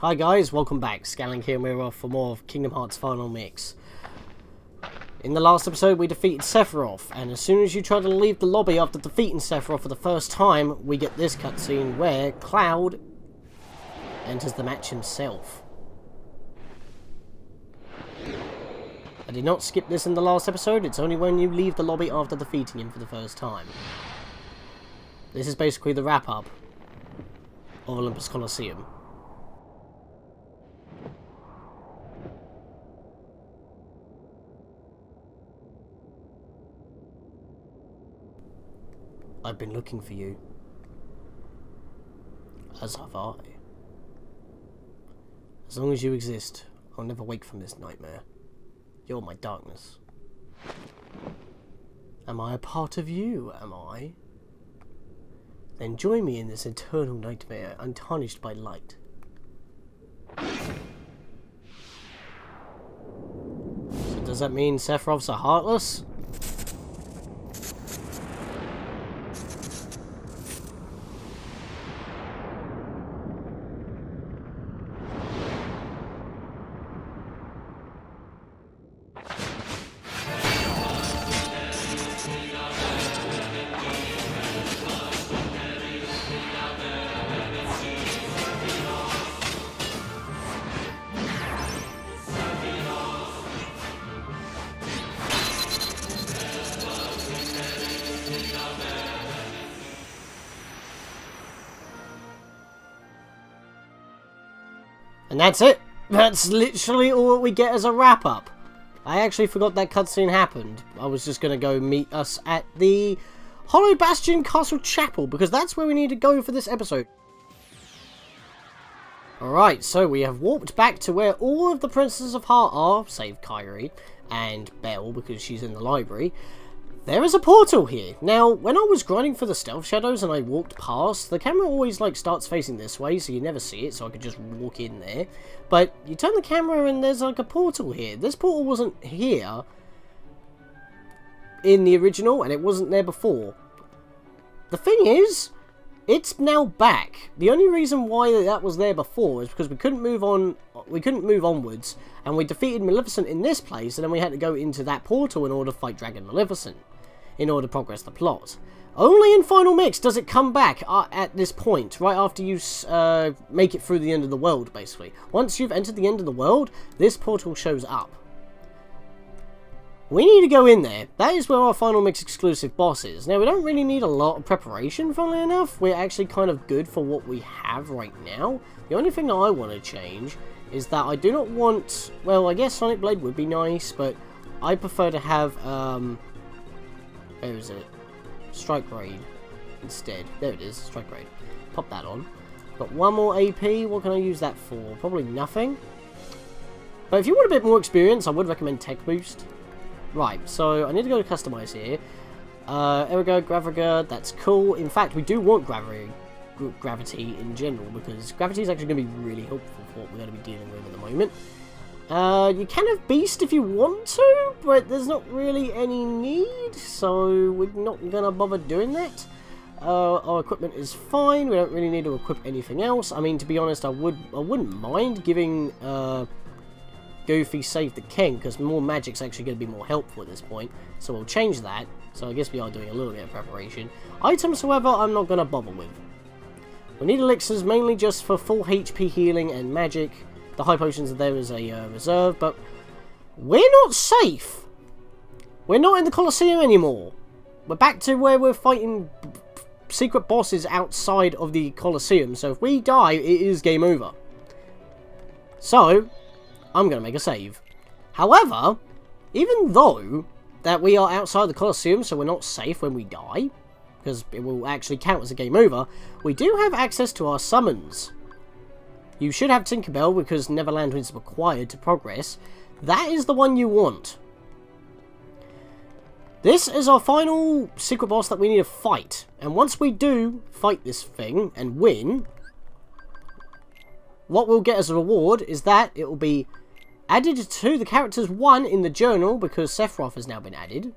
Hi guys, welcome back. Scatlink here, and we're off for more of Kingdom Hearts Final Mix. In the last episode we defeated Sephiroth, and as soon as you try to leave the lobby after defeating Sephiroth for the first time, we get this cutscene where Cloud enters the match himself. I did not skip this in the last episode, it's only when you leave the lobby after defeating him for the first time. This is basically the wrap-up of Olympus Coliseum. I've been looking for you. As have I. As long as you exist, I'll never wake from this nightmare. You're my darkness. Am I a part of you, am I? Then join me in this eternal nightmare, untarnished by light. So does that mean Sephiroths are heartless? And that's it. That's literally all that we get as a wrap-up. I actually forgot that cutscene happened. I was just going to go meet us at the Hollow Bastion Castle Chapel, because that's where we need to go for this episode. Alright, so we have warped back to where all of the Princesses of Heart are, save Kairi and Belle, because she's in the library. There is a portal here. Now, when I was grinding for the stealth shadows and I walked past, the camera always like starts facing this way, so you never see it, so I could just walk in there. But you turn the camera and there's like a portal here. This portal wasn't here in the original, and it wasn't there before. The thing is, it's now back. The only reason why that was there before is because we couldn't move onwards, and we defeated Maleficent in this place, and then we had to go into that portal in order to fight Dragon Maleficent, in order to progress the plot. Only in Final Mix does it come back at this point, right after you make it through the end of the world, basically. Once you've entered the end of the world, this portal shows up. We need to go in there. That is where our Final Mix exclusive boss is. Now, we don't really need a lot of preparation, funnily enough. We're actually kind of good for what we have right now. The only thing that I want to change is that I do not want... Well, I guess Sonic Blade would be nice, but I prefer to have... Where is it? Strike Raid instead. There it is, Strike Raid. Pop that on. Got one more AP. What can I use that for? Probably nothing. But if you want a bit more experience, I would recommend Tech Boost. Right, so I need to go to Customize here. There we go, Graviga, that's cool. In fact, we do want Gravity in general, because Gravity is actually going to be really helpful for what we're going to be dealing with at the moment. You can have Beast if you want to, but there's not really any need, so we're not going to bother doing that. Our equipment is fine, we don't really need to equip anything else. I mean, to be honest, I wouldn't mind giving Goofy Save the King, because more magic's actually going to be more helpful at this point, so we'll change that. So I guess we are doing a little bit of preparation. Items, however, I'm not going to bother with. We need elixirs mainly just for full HP healing and magic. The high potions are there as a reserve, but we're not safe. We're not in the Colosseum anymore. We're back to where we're fighting secret bosses outside of the Colosseum, so if we die, it is game over. So, I'm going to make a save. However, even though that we are outside the Colosseum, so we're not safe when we die, because it will actually count as a game over, we do have access to our summons. You should have Tinkerbell, because Neverland is required to progress. That is the one you want. This is our final secret boss that we need to fight. And once we do fight this thing and win, what we'll get as a reward is that it will be added to the characters 1 in the journal, because Sephiroth has now been added.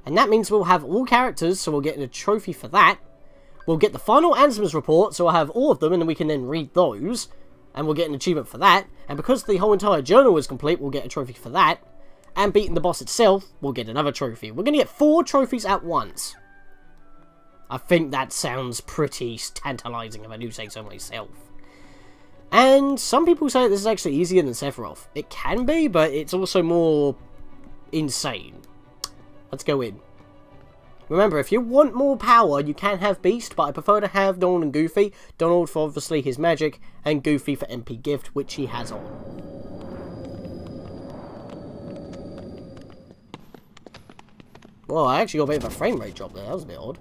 And that means we'll have all characters, so we'll get a trophy for that. We'll get the final answers report, so I'll have all of them, and then we can then read those, and we'll get an achievement for that. And because the whole entire journal is complete, we'll get a trophy for that. And beating the boss itself, we'll get another trophy. We're going to get 4 trophies at once. I think that sounds pretty tantalizing if I do say so myself. And some people say this is actually easier than Sephiroth. It can be, but it's also more insane. Let's go in. Remember, if you want more power, you can have Beast, but I prefer to have Donald and Goofy. Donald for obviously his magic, and Goofy for MP Gift, which he has on. Well, I actually got a bit of a frame rate drop there. That was a bit odd.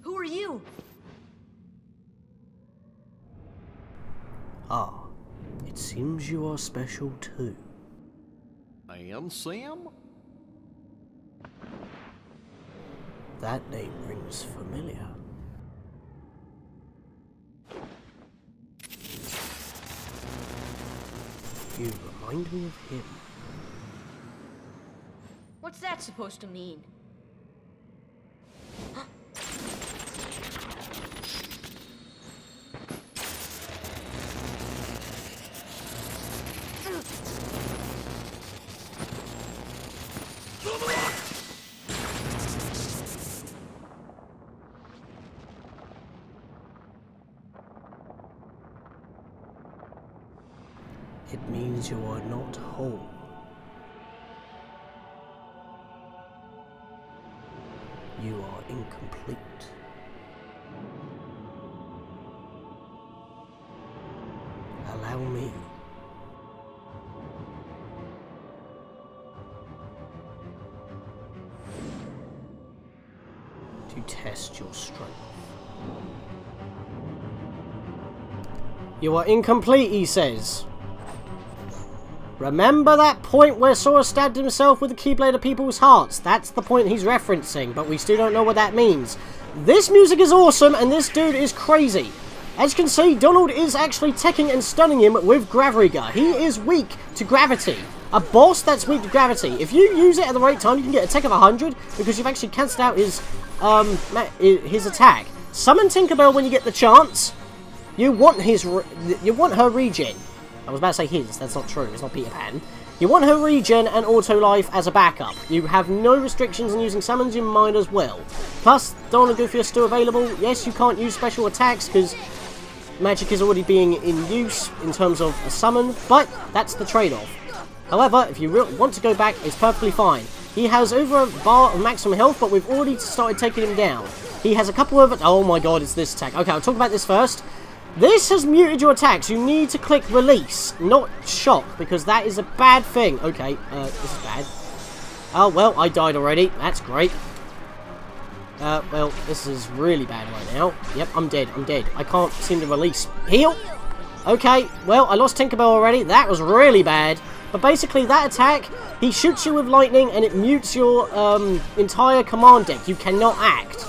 Who are you? Ah, it seems you are special too. I am Sam? That name rings familiar. You remind me of him. What's that supposed to mean? It means you are not whole. You are incomplete. Allow me. To test your strength. You are incomplete, he says. Remember that point where Sora stabbed himself with the Keyblade of people's hearts? That's the point he's referencing, but we still don't know what that means. This music is awesome, and this dude is crazy. As you can see, Donald is actually teching and stunning him with Graviga. He is weak to gravity. A boss that's weak to gravity. If you use it at the right time, you can get a tech of 100, because you've actually cancelled out his attack. Summon Tinkerbell when you get the chance. You want her regen. I was about to say his, that's not true, it's not Peter Pan. You want her regen and auto life as a backup. You have no restrictions on using summons in mind as well. Plus, Donald and Goofy are still available. Yes, you can't use special attacks because magic is already being in use in terms of a summon, but that's the trade-off. However, if you want to go back, it's perfectly fine. He has over a bar of maximum health, but we've already started taking him down. He has a couple of... Oh my god, it's this attack. Okay, I'll talk about this first. This has muted your attacks. You need to click release, not shock, because that is a bad thing. Okay, this is bad. Oh, well, I died already. That's great. Well, this is really bad right now. Yep, I'm dead. I'm dead. I can't seem to release. Heal! Okay, well, I lost Tinkerbell already. That was really bad. But basically, that attack, he shoots you with lightning, and it mutes your entire command deck. You cannot act.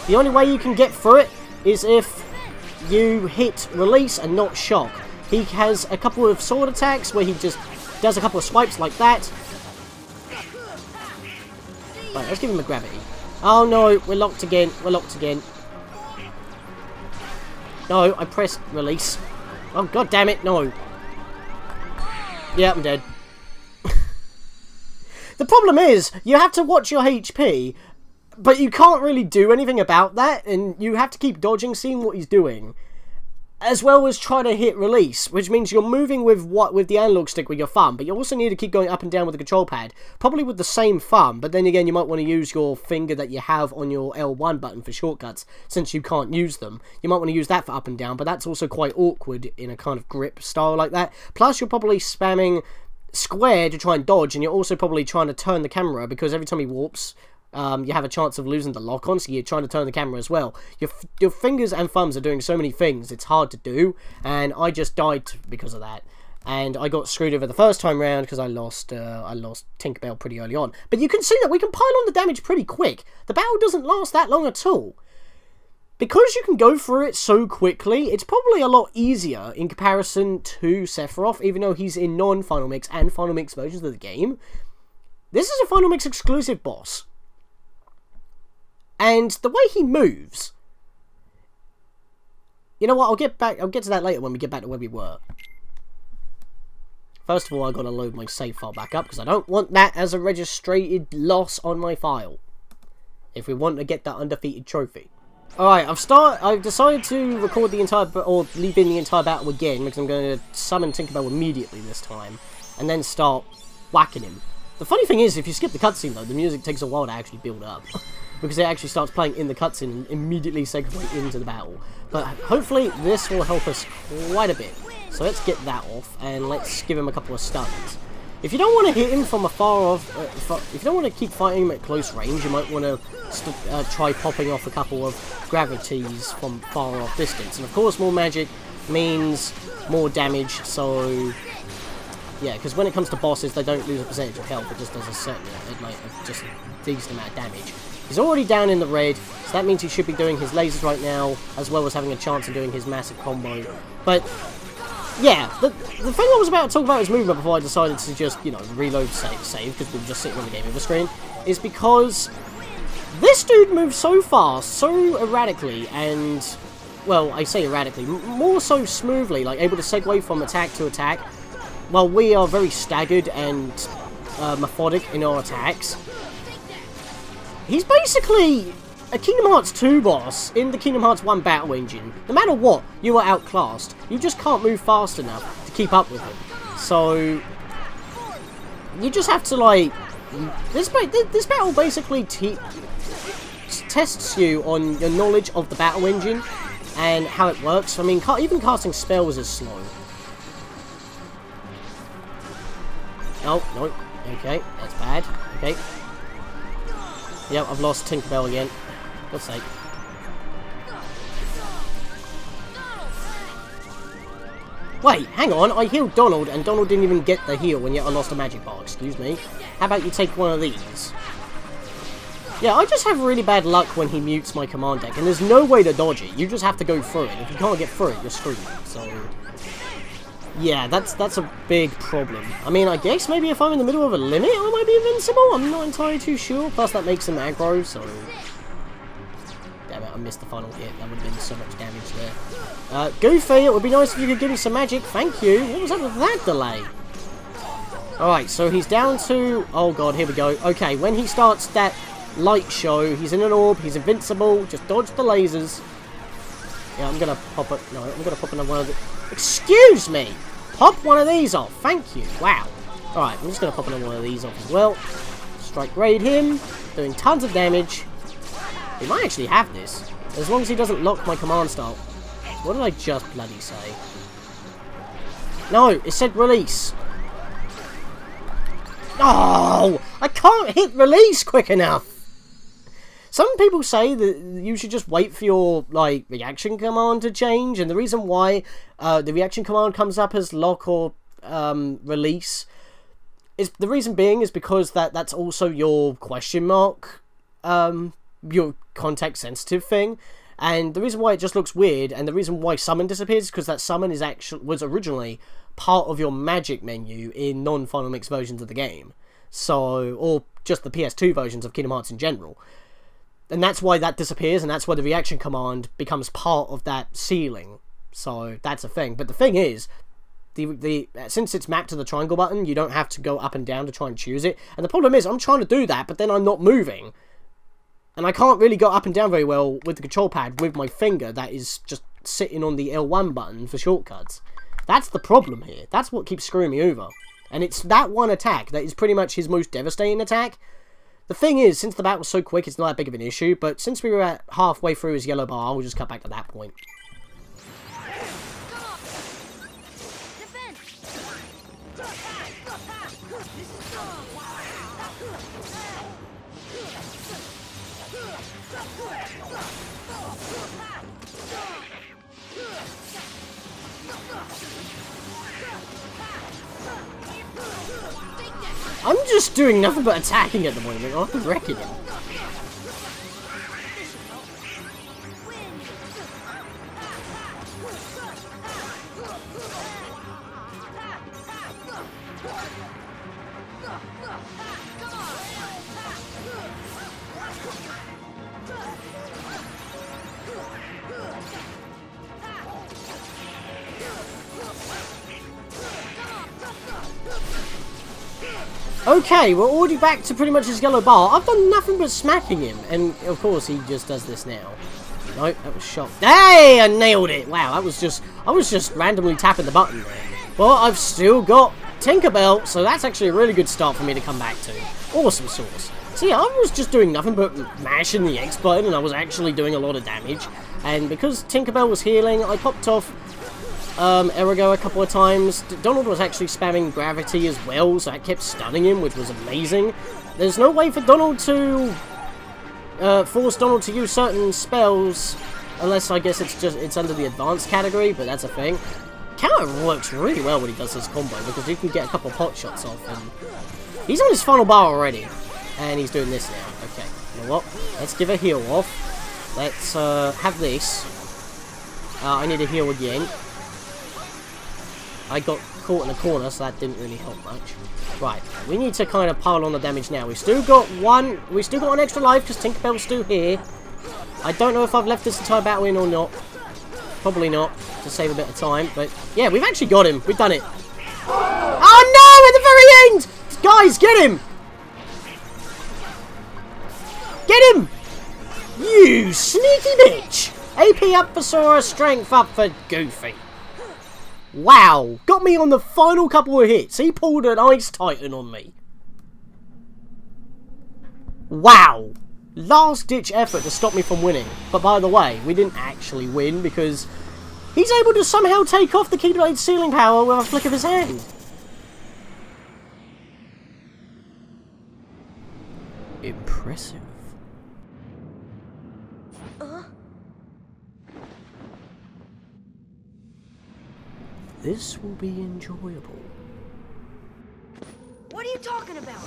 The only way you can get through it is if you hit release and not shock. He has a couple of sword attacks where he just does a couple of swipes like that. Right, let's give him a gravity. Oh no, we're locked again. We're locked again. No, I pressed release. Oh god damn it, no. Yeah, I'm dead. The problem is, you have to watch your HP, but you can't really do anything about that, and you have to keep dodging, seeing what he's doing, as well as try to hit release, which means you're moving with the analog stick with your thumb, but you also need to keep going up and down with the control pad, probably with the same thumb, but then again you might want to use your finger that you have on your L1 button for shortcuts, since you can't use them. You might want to use that for up and down, but that's also quite awkward in a kind of grip style like that. Plus you're probably spamming square to try and dodge, and you're also probably trying to turn the camera, because every time he warps, you have a chance of losing the lock-on, so you're trying to turn the camera as well. Your fingers and thumbs are doing so many things, it's hard to do, and I just died because of that. And I got screwed over the first time round because I lost Tinkerbell pretty early on. But you can see that we can pile on the damage pretty quick. The battle doesn't last that long at all. Because you can go through it so quickly, it's probably a lot easier in comparison to Sephiroth, even though he's in non-Final Mix and Final Mix versions of the game. This is a Final Mix exclusive boss. And the way he moves... You know what, I'll get to that later when we get back to where we were. First of all, I've got to load my save file back up, because I don't want that as a registered loss on my file. If we want to get that undefeated trophy. Alright, I've decided to record the entire, or leave in the entire battle again, because I'm going to summon Tinkerbell immediately this time, and then start whacking him. The funny thing is, if you skip the cutscene though, the music takes a while to actually build up, because it actually starts playing in the cutscene and immediately segue into the battle. But hopefully this will help us quite a bit. So let's get that off, and let's give him a couple of stuns. If you don't want to hit him from afar off, if you don't want to keep fighting him at close range, you might want to try popping off a couple of gravities from far off distance. And of course, more magic means more damage, so... Yeah, because when it comes to bosses, they don't lose a percentage of health, it just does a certain, like, just a decent amount of damage. He's already down in the red, so that means he should be doing his lasers right now, as well as having a chance of doing his massive combo. But... yeah, the thing I was about to talk about his movement before I decided to just, you know, reload save because we were just sitting on the game over screen, is because this dude moves so fast, so erratically, and, well, I say erratically, more so smoothly, like able to segue from attack to attack, while we are very staggered and methodic in our attacks. He's basically a Kingdom Hearts 2 boss in the Kingdom Hearts 1 battle engine. No matter what, you are outclassed. You just can't move fast enough to keep up with him. So, you just have to, like... This battle basically tests you on your knowledge of the battle engine and how it works. I mean, even casting spells is slow. Oh, no. Okay, that's bad. Okay. Yep, I've lost Tinkerbell again. God's sake. Wait, hang on, I healed Donald, and Donald didn't even get the heal, and yet I lost a magic bar, excuse me. How about you take one of these? Yeah, I just have really bad luck when he mutes my command deck, and there's no way to dodge it. You just have to go through it. If you can't get through it, you're screwed. So, yeah, that's a big problem. I mean, I guess maybe if I'm in the middle of a limit, I might be invincible. I'm not entirely too sure. Plus, that makes him aggro, so... Damn it, I missed the final hit. That would have been so much damage there. Goofy, it would be nice if you could give me some magic. Thank you. What was up with that delay? Alright, so he's down to... Oh god, here we go. Okay, when he starts that light show, he's in an orb, he's invincible. Just dodge the lasers. Yeah, I'm gonna pop it. No, I'm gonna pop another one of the... Excuse me! Pop one of these off. Thank you. Wow. Alright, I'm just gonna pop another one of these off as well. Strike raid him. Doing tons of damage. He might actually have this, as long as he doesn't lock my command style. What did I just bloody say? No, it said release. Oh, I can't hit release quick enough. Some people say that you should just wait for your, like, reaction command to change, and the reason why the reaction command comes up as lock or release is, the reason being is because that's also your question mark, your context sensitive thing, and the reason why it just looks weird, and the reason why summon disappears is because that summon was originally part of your magic menu in non-Final Mix versions of the game, so, or just the PS2 versions of Kingdom Hearts in general, and that's why that disappears, and that's why the reaction command becomes part of that ceiling. So that's a thing. But the thing is, since it's mapped to the triangle button, you don't have to go up and down to try and choose it, and the problem is I'm trying to do that, but then I'm not moving. And I can't really go up and down very well with the control pad with my finger that is just sitting on the L1 button for shortcuts. That's the problem here. That's what keeps screwing me over. And it's that one attack that is pretty much his most devastating attack. The thing is, since the battle was so quick, it's not that big of an issue, but since we were at halfway through his yellow bar, I'll just cut back to that point. I'm just doing nothing but attacking at the moment. I'm wrecking him. Okay, we're already back to pretty much his yellow bar. I've done nothing but smacking him. And, of course, he just does this now. Nope, that was shot. Hey, I nailed it. Wow, that was just... I was just randomly tapping the button there. Well, I've still got Tinkerbell, so that's actually a really good start for me to come back to. Awesome sauce. So yeah, I was just doing nothing but mashing the X button, and I was actually doing a lot of damage. And because Tinkerbell was healing, I popped off Erigo a couple of times. Donald was actually spamming gravity as well, so that kept stunning him, which was amazing. There's no way for Donald to force Donald to use certain spells, unless I guess it's under the advanced category, but that's a thing. Counter works really well when he does this combo, because you can get a couple pot shots off, and he's on his final bar already, and he's doing this now. Okay, you know what? Let's give a heal off. Let's have this. I need a heal again. I got caught in a corner, so that didn't really help much. Right, we need to kind of pile on the damage now. We've still got one extra life, because Tinkerbell's still here. I don't know if I've left this entire battle in or not. Probably not, to save a bit of time. But, yeah, we've actually got him. We've done it. Oh, no! At the very end! Guys, get him! Get him! You sneaky bitch! AP up for Sora, strength up for Goofy. Wow, got me on the final couple of hits. He pulled an Ice Titan on me. Wow. Last ditch effort to stop me from winning. But by the way, we didn't actually win because he's able to somehow take off the Keyblade ceiling power with a flick of his hand. Impressive. This will be enjoyable. What are you talking about?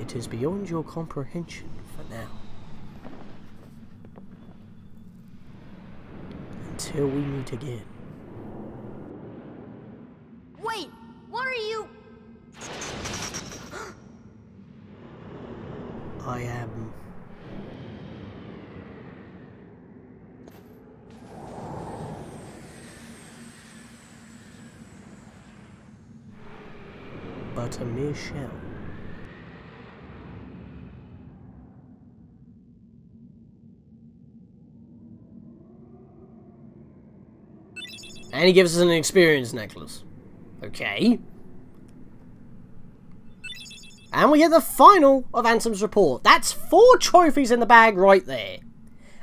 It is beyond your comprehension for now. Until we meet again. Wait, what are you? I am... but a mere shell. And he gives us an experience necklace. Okay. And we get the final of Ansem's report. That's 4 trophies in the bag right there.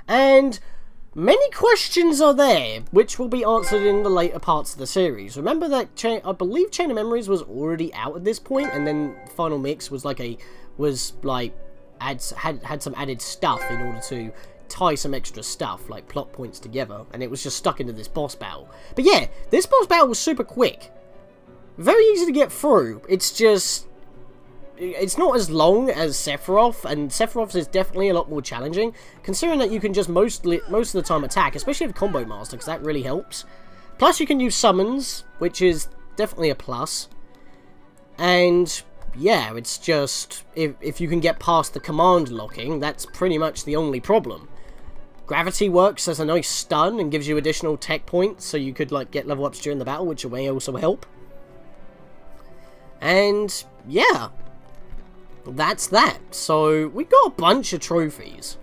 And many questions are there, which will be answered in the later parts of the series. Remember that, I believe Chain of Memories was already out at this point, and then Final Mix was like had some added stuff in order to tie some extra stuff, like plot points together, and it was just stuck into this boss battle. But yeah, this boss battle was super quick. Very easy to get through. It's just... it's not as long as Sephiroth, and Sephiroth's is definitely a lot more challenging, considering that you can just most of the time attack, especially with Combo Master, because that really helps. Plus you can use summons, which is definitely a plus. And yeah, it's just, if you can get past the command locking, that's pretty much the only problem. Gravity works as a nice stun and gives you additional tech points, so you could like get level ups during the battle, which may also help. And yeah, that's that. So we got a bunch of trophies,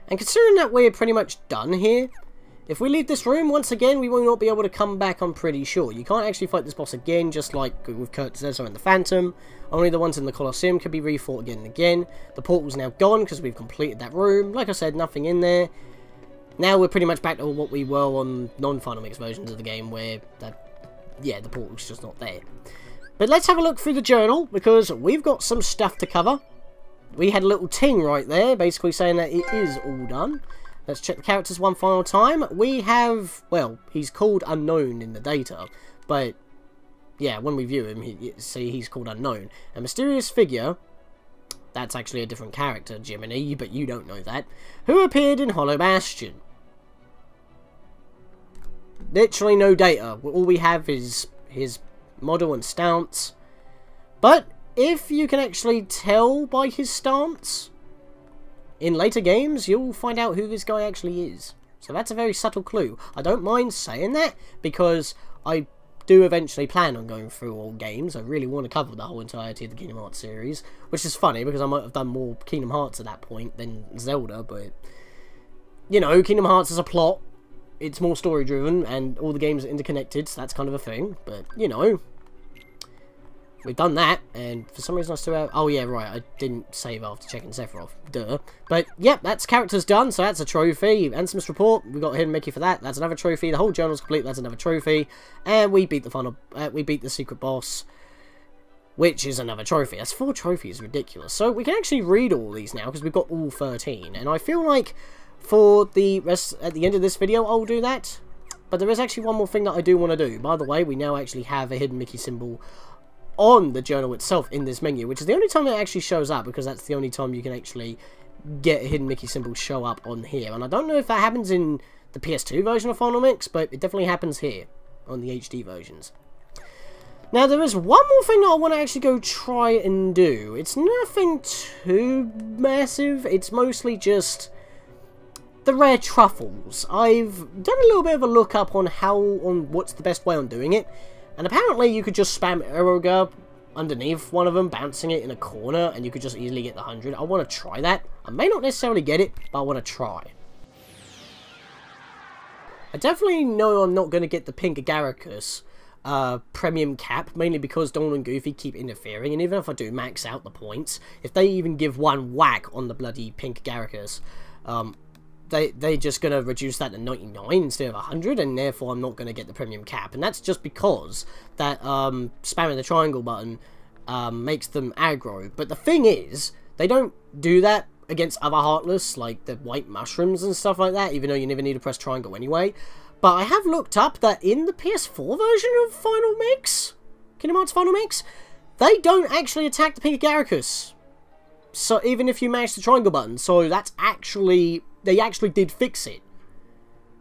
and considering that we're pretty much done here, if we leave this room once again, we will not be able to come back, I'm pretty sure. You can't actually fight this boss again, just like with Kurt Zezo and the Phantom. Only the ones in the Colosseum can be refought again and again. The portal's now gone because we've completed that room. Like I said, nothing in there. Now we're pretty much back to what we were on non-Final Mix versions of the game, where yeah, the portal's just not there. But let's have a look through the journal, because we've got some stuff to cover. we had a little ting right there, basically saying that it is all done. Let's check the characters one final time. We have, well, he's called Unknown in the data, but yeah, when we view him, he's called Unknown. A mysterious figure, that's actually a different character, Jiminy, but you don't know that, who appeared in Hollow Bastion. Literally no data. All we have is his model and stance. But if you can actually tell by his stance, in later games, you'll find out who this guy actually is. So that's a very subtle clue. I don't mind saying that, because I do eventually plan on going through all games. I really want to cover the whole entirety of the Kingdom Hearts series, which is funny, because I might have done more Kingdom Hearts at that point than Zelda, but, you know, Kingdom Hearts is a plot. It's more story driven, and all the games are interconnected, so that's kind of a thing, but, you know, we've done that, and for some reason I still have... Oh yeah, right, I didn't save after checking Sephiroth. Duh. But, yep, that's characters done, so that's a trophy. Ansem's report, we got Hidden Mickey for that. That's another trophy. The whole journal's complete, that's another trophy. And we beat the final... we beat the secret boss, which is another trophy. That's 4 trophies, ridiculous. So we can actually read all these now, because we've got all 13. And I feel like for the rest... At the end of this video, I'll do that. But there is actually one more thing that I do want to do. By the way, we now actually have a Hidden Mickey symbol on the journal itself in this menu, which is the only time it actually shows up, because that's the only time you can actually get a Hidden Mickey symbol show up on here. And I don't know if that happens in the PS2 version of Final Mix, but it definitely happens here on the HD versions. Now, there is one more thing that I want to actually go try and do. It's nothing too massive. It's mostly just the rare truffles. I've done a little bit of a look up on what's the best way on doing it. And apparently you could just spam Aeroga underneath one of them, bouncing it in a corner, and you could just easily get the 100. I want to try that. I may not necessarily get it, but I want to try. I definitely know I'm not going to get the Pink Agaricus premium cap, mainly because Donald and Goofy keep interfering, and even if I do max out the points, if they even give one whack on the bloody Pink Agaricus, they're just going to reduce that to 99 instead of 100, and therefore I'm not going to get the premium cap. And that's just because that spamming the triangle button makes them aggro. But the thing is, they don't do that against other Heartless, like the white mushrooms and stuff like that, even though you never need to press triangle anyway. But I have looked up that in the PS4 version of Final Mix, Kingdom Hearts Final Mix, they don't actually attack the Pink Agaricus. So even if you mash the triangle button, so that's actually... They actually did fix it.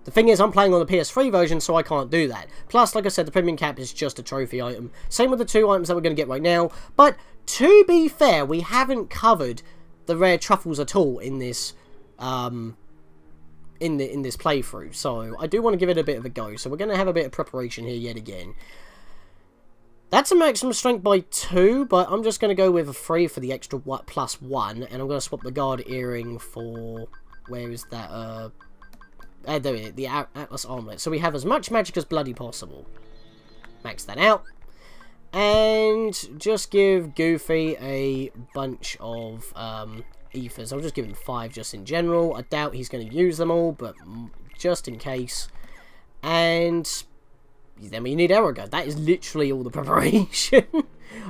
The thing is, I'm playing on the PS3 version, so I can't do that. Plus, like I said, the premium cap is just a trophy item. Same with the 2 items that we're going to get right now. But, to be fair, we haven't covered the rare truffles at all in this, in this playthrough. So, I do want to give it a bit of a go. So, we're going to have a bit of preparation here yet again. That's a maximum strength by 2, but I'm just going to go with a 3 for the extra +1. And I'm going to swap the guard earring for... Where is that, there it is, the Atlas Armlet. So we have as much magic as bloody possible. Max that out. And just give Goofy a bunch of, ethers. I'll just give him 5 just in general. I doubt he's going to use them all, but just in case. And then we need Aerogun. That is literally all the preparation.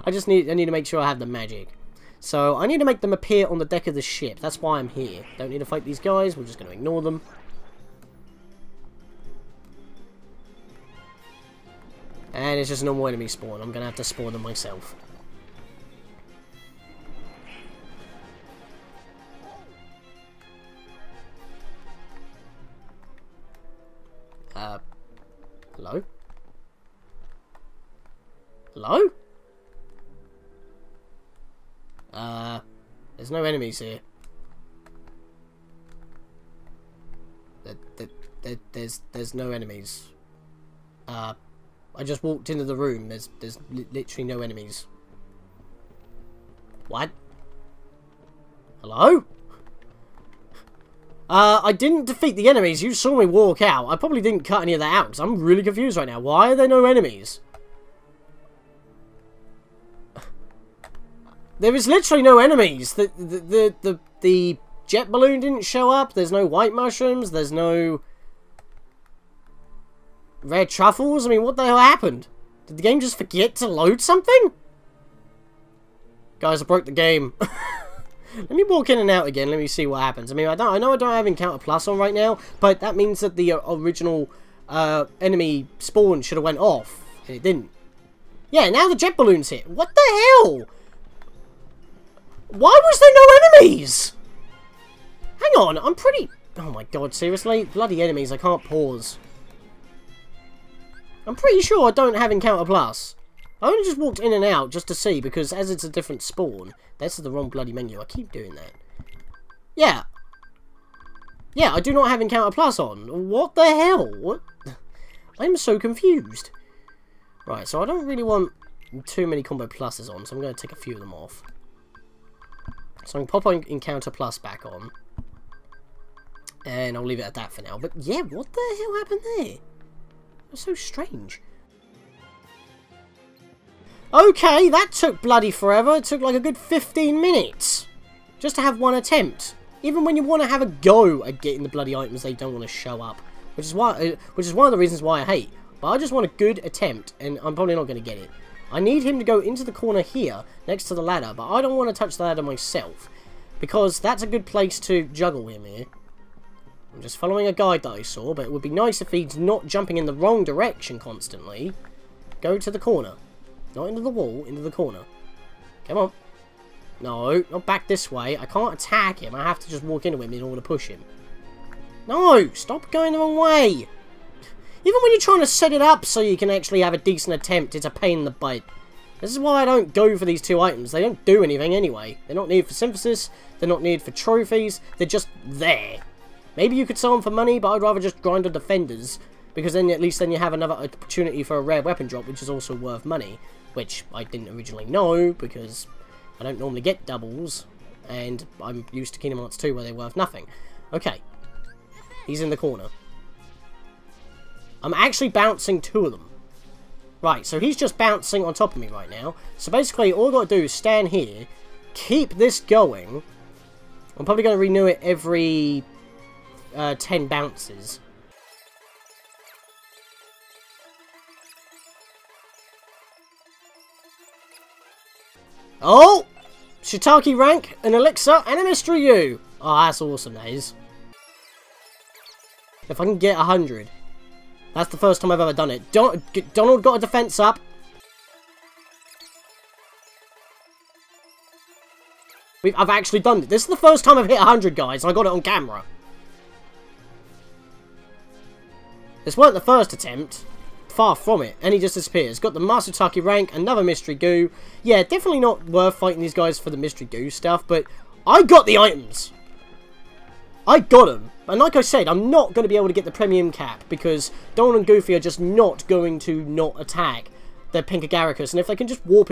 I need to make sure I have the magic. So, I need to make them appear on the deck of the ship. That's why I'm here. Don't need to fight these guys. We're just going to ignore them. And it's just a normal enemy spawn. I'm going to have to spawn them myself. Hello? Hello? There's no enemies here. There's no enemies. I just walked into the room. There's literally no enemies. What? Hello? I didn't defeat the enemies. You saw me walk out. I probably didn't cut any of that out because I'm really confused right now. Why are there no enemies? There is literally no enemies. The jet balloon didn't show up. There's no white mushrooms. There's no red truffles. I mean, what the hell happened? Did the game just forget to load something? Guys, I broke the game. Let me walk in and out again. Let me see what happens. I mean, I know I don't have Encounter Plus on right now, but that means that the original enemy spawn should have went off. And it didn't. Yeah, now the jet balloon's hit. What the hell? Why was there no enemies? Hang on, I'm pretty... Oh my god, seriously? Bloody enemies, I can't pause. I'm pretty sure I don't have Encounter Plus. I only just walked in and out just to see, because as it's a different spawn... This is the wrong bloody menu, I keep doing that. Yeah. Yeah, I do not have Encounter Plus on. What the hell? What? I'm so confused. Right, so I don't really want too many combo pluses on, so I'm going to take a few of them off. So I'm going to pop Encounter Plus back on. And I'll leave it at that for now. But yeah, what the hell happened there? It was so strange. Okay, that took bloody forever. It took like a good 15 minutes. Just to have one attempt. Even when you want to have a go at getting the bloody items, they don't want to show up. Which is one of the reasons why I hate. But I just want a good attempt, and I'm probably not going to get it. I need him to go into the corner here, next to the ladder, but I don't want to touch the ladder myself. Because that's a good place to juggle him here. I'm just following a guide that I saw, but it would be nice if he's not jumping in the wrong direction constantly. Go to the corner. Not into the wall, into the corner. Come on. No, not back this way. I can't attack him. I have to just walk into him in order to push him. No! Stop going the wrong way! Even when you're trying to set it up so you can actually have a decent attempt, it's a pain in the butt. This is why I don't go for these two items. They don't do anything anyway. They're not needed for synthesis. They're not needed for trophies. They're just there. Maybe you could sell them for money, but I'd rather just grind on defenders. Because then at least then you have another opportunity for a rare weapon drop, which is also worth money. Which I didn't originally know, because I don't normally get doubles. And I'm used to Kingdom Hearts 2 where they're worth nothing. Okay. He's in the corner. I'm actually bouncing two of them. Right, so he's just bouncing on top of me right now. So basically, all I've got to do is stand here, keep this going. I'm probably going to renew it every 10 bounces. Oh! Shiitake rank, an elixir, and a mystery U. Oh, that's awesome, that is. If I can get 100. That's the first time I've ever done it. Donald got a defense up. I've actually done it. This is the first time I've hit 100, guys, and I got it on camera. This weren't the first attempt. Far from it. And he just disappears. Got the Masutake rank, another mystery goo. Yeah, definitely not worth fighting these guys for the mystery goo stuff, but I got the items. I got them. And like I said, I'm not going to be able to get the premium cap because Donald and Goofy are just not going to not attack their Pinkagaricus. And if they can just warp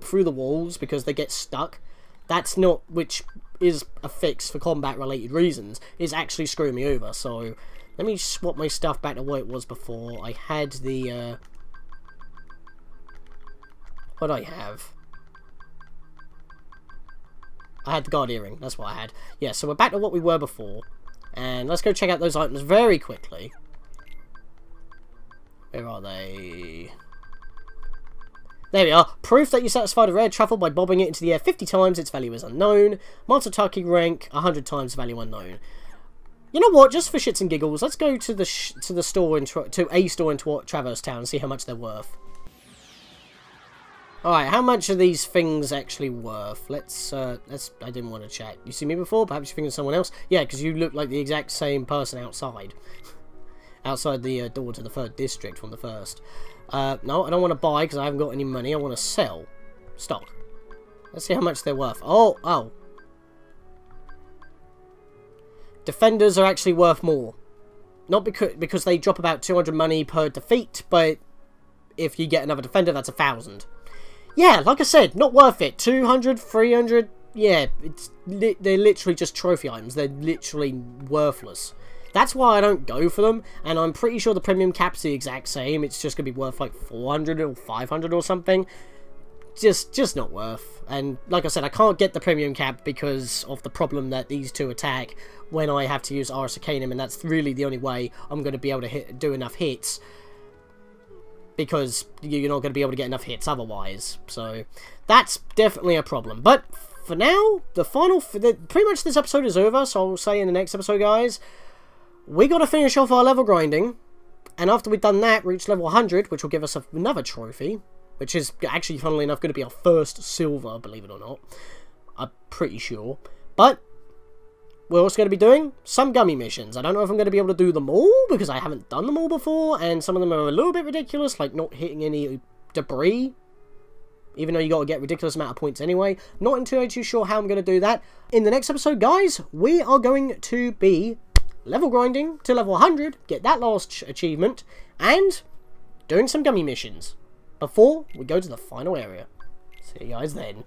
through the walls because they get stuck, that's not, which is a fix for combat related reasons, is actually screwing me over. So let me swap my stuff back to what it was before. I had the what do I have? I had the guard earring, that's what I had. Yeah, so we're back to what we were before. And let's go check out those items very quickly. Where are they? There we are. Proof that you satisfied a rare truffle by bobbing it into the air 50 times, its value is unknown. Matsutake rank, 100 times, value unknown. You know what, just for shits and giggles, let's go to the store to a store in Traverse Town and see how much they're worth. Alright, how much are these things actually worth? Let's, I didn't want to check. You see me before? Perhaps you think of someone else? Yeah, because you look like the exact same person outside. Outside the door to the 3rd district from the 1st. No, I don't want to buy because I haven't got any money. I want to sell. Stock. Let's see how much they're worth. Oh. Defenders are actually worth more. Not because they drop about 200 money per defeat, but if you get another defender, that's 1,000. Yeah, like I said, not worth it. 200, 300, yeah, they're literally just trophy items. They're literally worthless. That's why I don't go for them, and I'm pretty sure the premium cap's the exact same. It's just going to be worth like 400 or 500 or something. Just not worth. And like I said, I can't get the premium cap because of the problem that these two attack when I have to use Aris Arcanum, and that's really the only way I'm going to be able to do enough hits. Because you're not going to be able to get enough hits otherwise. So, that's definitely a problem. But, for now, pretty much this episode is over, so I'll say in the next episode, guys, we got to finish off our level grinding, and after we've done that, reach level 100, which will give us another trophy, which is actually, funnily enough, going to be our first silver, believe it or not. I'm pretty sure. But we're also going to be doing some gummy missions. I don't know if I'm going to be able to do them all, because I haven't done them all before, and some of them are a little bit ridiculous, like not hitting any debris, even though you got to get a ridiculous amount of points anyway. Not entirely too sure how I'm going to do that. In the next episode, guys, we are going to be level grinding to level 100, get that last achievement, and doing some gummy missions before we go to the final area. See you guys then.